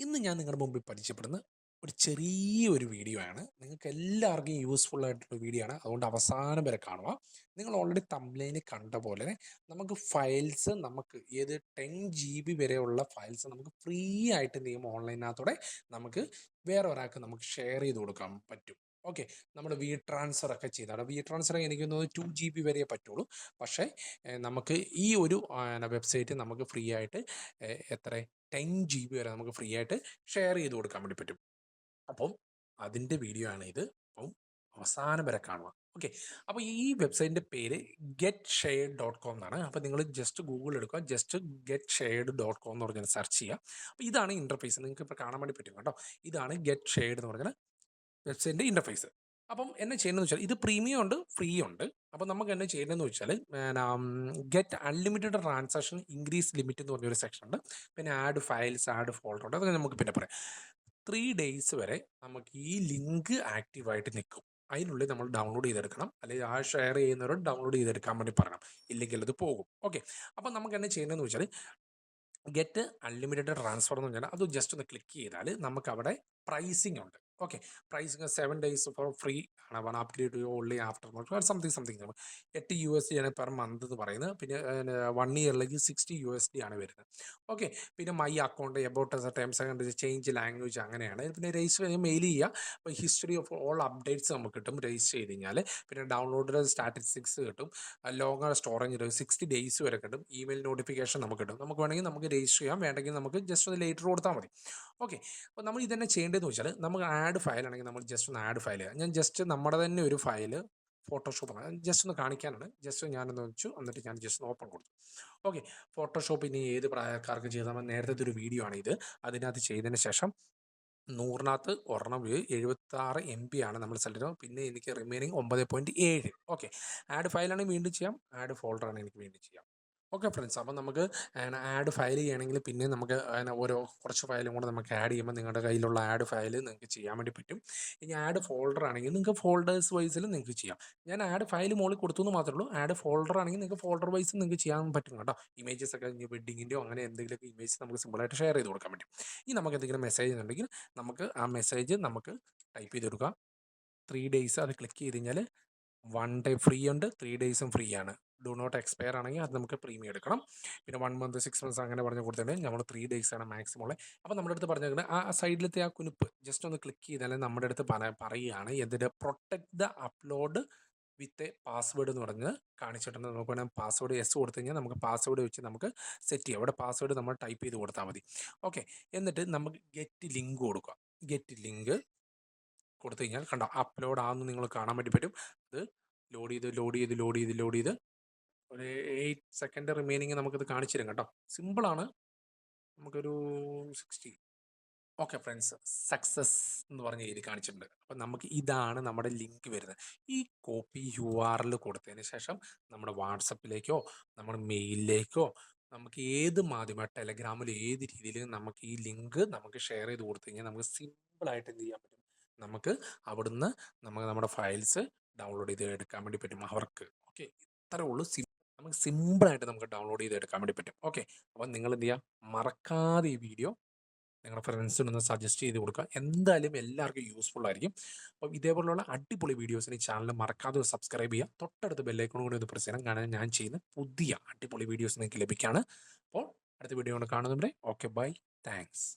ഇന്ന് ഞാൻ നിങ്ങളുടെ മുമ്പിൽ പരിചയപ്പെടുന്ന ഒരു ചെറിയൊരു വീഡിയോ ആണ്. നിങ്ങൾക്ക് എല്ലാവർക്കും യൂസ്ഫുൾ ആയിട്ടുള്ള വീഡിയോ ആണ്. അതുകൊണ്ട് അവസാനം വരെ കാണുക. നിങ്ങൾ ഓൾറെഡി തംബ്നെയിലിൽ കണ്ട പോലെ നമുക്ക് ഫയൽസ് നമുക്ക് ഏത് 10 GB വരെയുള്ള ഫയൽസ് നമുക്ക് ഫ്രീ ആയിട്ട് എന്ത് ചെയ്യും ഓൺലൈനകത്തൂടെ നമുക്ക് വേറെ ഒരാൾക്ക് നമുക്ക് ഷെയർ ചെയ്ത് കൊടുക്കാൻ പറ്റും. ഓക്കെ, നമ്മൾ വി ട്രാൻസ്ഫർ ഒക്കെ ചെയ്താണ്. വി ട്രാൻസ്ഫർ എനിക്ക് തോന്നുന്നത് 2 GB വരെ പറ്റുള്ളൂ. പക്ഷേ നമുക്ക് ഈ ഒരു വെബ്സൈറ്റ് നമുക്ക് ഫ്രീ ആയിട്ട് എത്ര 10 GB വരെ നമുക്ക് ഫ്രീ ആയിട്ട് ഷെയർ ചെയ്ത് കൊടുക്കാൻ വേണ്ടി പറ്റും. അപ്പം അതിൻ്റെ വീഡിയോ ആണ് ഇത്. അപ്പം അവസാനം വരെ കാണുക. ഓക്കെ, അപ്പോൾ ഈ വെബ്സൈറ്റിൻ്റെ പേര് GetShared.com എന്നാണ്. അപ്പോൾ നിങ്ങൾ ജസ്റ്റ് ഗൂഗിൾ എടുക്കുക, ജസ്റ്റ് GetShared.com എന്ന് പറഞ്ഞാൽ സെർച്ച് ചെയ്യുക. അപ്പോൾ ഇതാണ് ഇൻ്റർഫേസ്, നിങ്ങൾക്ക് ഇപ്പോൾ കാണാൻ വേണ്ടി പറ്റും കേട്ടോ. ഇതാണ് GetShared എന്ന് പറഞ്ഞാൽ വെബ്സൈറ്റിൻ്റെ ഇൻ്റർഫേസ്. അപ്പം എന്നെ ചെയ്യണമെന്ന് വെച്ചാൽ ഇത് പ്രീമിയം ഉണ്ട്, ഫ്രീ ഉണ്ട്. അപ്പം നമുക്ക് എന്നെ ചെയ്യണമെന്ന് വെച്ചാൽ get unlimited transaction increase limit എന്ന് പറഞ്ഞൊരു സെക്ഷൻ ഉണ്ട്. പിന്നെ ആഡ് ഫയൽസ്, ആഡ് ഫോൾഡർ ഉണ്ട്. അതൊക്കെ നമുക്ക് പിന്നെ പറയാം. 3 days വരെ നമുക്ക് ഈ ലിങ്ക് ആക്റ്റീവായിട്ട് നിൽക്കും. അതിനുള്ളിൽ നമ്മൾ ഡൗൺലോഡ് ചെയ്തെടുക്കണം, അല്ലെങ്കിൽ ആ ഷെയർ ചെയ്യുന്നവരോട് ഡൗൺലോഡ് ചെയ്തെടുക്കാൻ വേണ്ടി പറയണം, ഇല്ലെങ്കിൽ അത് പോകും. ഓക്കെ, അപ്പം നമുക്ക് എന്നെ ചെയ്യണമെന്ന് വെച്ചാൽ ഗെറ്റ് അൺലിമിറ്റഡ് ട്രാൻസ്ഫർ എന്ന് പറഞ്ഞാൽ അത് ജസ്റ്റ് ഒന്ന് ക്ലിക്ക് ചെയ്താൽ നമുക്ക് അവിടെ പ്രൈസിങ് ഉണ്ട്. Okay, pricing 7 days for free ആണ്. One upgrade to only after something 8 USD ആണ് പെർ മന്ത് എന്ന് പറയുന്നത്. പിന്നെ 1 yearലേക്ക് 60 USD ആണ് വരുന്നത്. ഓക്കെ, പിന്നെ my account, about terms and change language അങ്ങനെയാണ്. പിന്നെ രജിസ്റ്റർ ചെയ്ത് മെയിൽ ചെയ്യുക. അപ്പോൾ ഹിസ്റ്ററി ഓഫ് ഓൾ അപ്ഡേറ്റ്സ് നമുക്ക് കിട്ടും രജിസ്റ്റർ ചെയ്ത് കഴിഞ്ഞാൽ. പിന്നെ ഡൗൺലോഡ് സ്റ്റാറ്റിസ്റ്റിക്സ് കിട്ടും, ലോങ്ങർ സ്റ്റോറേജ് 60 days വരെ കിട്ടും. ഇമെയിൽ നോട്ടിഫിക്കേഷൻ നമുക്ക് കിട്ടും. നമുക്ക് വേണമെങ്കിൽ നമുക്ക് രജിസ്റ്റർ ചെയ്യാം, വേണമെങ്കിൽ നമുക്ക് ജസ്റ്റ് ഒന്ന് ലേറ്റർ കൊടുത്താൽ മതി. ഓക്കെ, അപ്പോൾ നമ്മൾ ഇതന്നെ ചെയ്യേണ്ടതെന്ന് വെച്ചാൽ നമുക്ക് ആഡ് ഫയൽ ആണെങ്കിൽ നമ്മൾ ജസ്റ്റ് ഒന്ന് ആഡ് ഫയൽ ചെയ്യാം. ഞാൻ ജസ്റ്റ് നമ്മുടെ തന്നെ ഒരു ഫയൽ ഫോട്ടോഷോപ്പ് ജസ്റ്റ് ഒന്ന് കാണിക്കാനാണ്. ജസ്റ്റ് ഞാനൊന്ന് വെച്ചു, എന്നിട്ട് ഞാൻ ജസ്റ്റ് ഓപ്പൺ കൊടുത്തു. ഓക്കെ, ഫോട്ടോഷോപ്പ് ഇനി ഏത് പ്രായക്കാർക്ക് ചെയ്താൽ നേരത്തെ ഒരു വീഡിയോ ആണ് ഇത്. അതിനകത്ത് ചെയ്തതിന് ശേഷം 100-നകത്ത് ഒരെണ്ണം 76 MB ആണ് നമ്മൾ സെലക്ട് ചെയ്യുന്നത്. പിന്നെ എനിക്ക് റിമൈനിങ് 9.7. ഓക്കെ, ആഡ് ഫയലാണെങ്കിൽ വീണ്ടും ചെയ്യാം, ആഡ് ഫോൾഡർ ആണ് എനിക്ക് വീണ്ടും ചെയ്യാം. ഓക്കെ ഫ്രണ്ട്സ്, അപ്പം നമുക്ക് ആഡ് ഫയൽ ചെയ്യണമെങ്കിൽ പിന്നെ നമുക്ക് ഓരോ കുറച്ച് ഫയലും കൂടെ നമുക്ക് ആഡ് ചെയ്യുമ്പോൾ നിങ്ങളുടെ കയ്യിലുള്ള ആഡ് ഫയൽ നിങ്ങൾക്ക് ചെയ്യാൻ വേണ്ടി പറ്റും. ഇനി ആഡ് ഫോൾഡർ ആണെങ്കിൽ നിങ്ങൾക്ക് ഫോൾഡേഴ്സ് വൈസിൽ നിങ്ങൾക്ക് ചെയ്യാം. ഞാൻ ആഡ് ഫയൽ മുകളിൽ കൊടുത്തു എന്ന് മാത്രമേ ഉള്ളൂ. ആഡ് ഫോൾഡർ ആണെങ്കിൽ നിങ്ങൾക്ക് ഫോൾഡർ വൈസ് നിങ്ങൾക്ക് ചെയ്യാൻ പറ്റും കേട്ടോ. ഇമേജസ് ഒക്കെ വെഡിങ്ങിൻ്റെയോ അങ്ങനെ എന്തെങ്കിലുമൊക്കെ ഇമേജ് നമുക്ക് സിമ്പിളായിട്ട് ഷെയർ ചെയ്ത് കൊടുക്കാൻ പറ്റും. ഇനി നമുക്ക് എന്തെങ്കിലും മെസ്സേജ് ഉണ്ടെങ്കിൽ നമുക്ക് ആ മെസ്സേജ് നമുക്ക് ടൈപ്പ് ചെയ്ത് കൊടുക്കാം. 3 days അത് ക്ലിക്ക് ചെയ്ത് കഴിഞ്ഞാൽ 1 day ഫ്രീ ഉണ്ട്, 3 days ഫ്രീ ആണ്. ഡു നോട്ട് എക്സ്പയർ ആണെങ്കിൽ അത് നമുക്ക് പ്രീമിയം എടുക്കണം. പിന്നെ 1 month 6 months അങ്ങനെ പറഞ്ഞ് കൊടുത്തിട്ടുണ്ടെങ്കിൽ നമ്മൾ 3 days ആണ് മാക്സിമം ഉള്ളത്. അപ്പോൾ നമ്മുടെ അടുത്ത് പറഞ്ഞിരിക്കുന്നത് ആ സൈഡിലത്തെ ആ കുനിപ്പ് ജസ്റ്റ് ഒന്ന് ക്ലിക്ക് ചെയ്താൽ നമ്മുടെ അടുത്ത് പറയുകയാണ് എന്തിൻ്റെ protect the upload with password എന്ന് പറഞ്ഞ് കാണിച്ചിട്ടുണ്ട്. നമുക്ക് വേണമെങ്കിൽ പാസ്വേഡ് എസ് കൊടുത്തു കഴിഞ്ഞാൽ നമുക്ക് പാസ്വേഡ് വെച്ച് നമുക്ക് സെറ്റ് ചെയ്യാം. അവിടെ പാസ്വേഡ് നമ്മൾ ടൈപ്പ് ചെയ്ത് കൊടുത്താൽ മതി. ഓക്കെ, എന്നിട്ട് നമുക്ക് ഗെറ്റ് ലിങ്ക് കൊടുക്കുക. ഗെറ്റ് ലിങ്ക് കൊടുത്തു കഴിഞ്ഞാൽ കണ്ടോ അപ്ലോഡ് ആണെന്ന് നിങ്ങൾ കാണാൻ വേണ്ടി പറ്റും. അത് ലോഡ് ചെയ്ത് ഒരു 8 സെക്കൻഡ് റിമൈനിങ് നമുക്കിത് കാണിച്ചു തരും കേട്ടോ. സിമ്പിളാണ്, നമുക്കൊരു 60. ഓക്കെ ഫ്രണ്ട്സ്, സക്സസ് എന്ന് പറഞ്ഞ എഴുതി കാണിച്ചിട്ടുണ്ട്. അപ്പം നമുക്ക് ഇതാണ് നമ്മുടെ ലിങ്ക് വരുന്നത്. ഈ കോപ്പി URL കൊടുത്തതിന് ശേഷം നമ്മുടെ വാട്സപ്പിലേക്കോ നമ്മുടെ മെയിലിലേക്കോ നമുക്ക് ഏത് മാധ്യമം ടെലഗ്രാമിൽ ഏത് രീതിയിലും നമുക്ക് ഈ ലിങ്ക് നമുക്ക് ഷെയർ ചെയ്ത് കൊടുത്തു കഴിഞ്ഞാൽ നമുക്ക് സിമ്പിളായിട്ട് എന്ത് ചെയ്യാൻ പറ്റും, നമുക്ക് അവിടുന്ന് നമുക്ക് നമ്മുടെ ഫയൽസ് ഡൗൺലോഡ് ചെയ്ത് എടുക്കാൻ വേണ്ടി പറ്റും അവർക്ക്. ഓക്കെ, ഇത്രേ ഉള്ളൂ. നമുക്ക് സിമ്പിളായിട്ട് നമുക്ക് ഡൗൺലോഡ് ചെയ്ത് എടുക്കാൻ വേണ്ടി പറ്റും. ഓക്കെ, അപ്പം നിങ്ങൾ എന്ത് ചെയ്യുക, മറക്കാതെ ഈ വീഡിയോ നിങ്ങളുടെ ഫ്രണ്ട്സിനൊന്ന് സജസ്റ്റ് ചെയ്ത് കൊടുക്കുക. എന്തായാലും എല്ലാവർക്കും യൂസ്ഫുൾ ആയിരിക്കും. അപ്പം ഇതേപോലുള്ള അടിപൊളി വീഡിയോസിന് ഈ ചാനൽ മറക്കാതെ സബ്സ്ക്രൈബ് ചെയ്യുക. തൊട്ടടുത്ത് ബെല്ലൈക്കൺ കൂടി ഒന്ന് പ്രസ് ചെയ്യണം, കാരണം ഞാൻ ചെയ്യുന്ന പുതിയ അടിപൊളി വീഡിയോസ് നിങ്ങൾക്ക് ലഭിക്കുകയാണ്. അപ്പോൾ അടുത്ത വീഡിയോ കൊണ്ട് കാണുന്നവരെ ഓക്കെ, ബൈ, താങ്ക്സ്.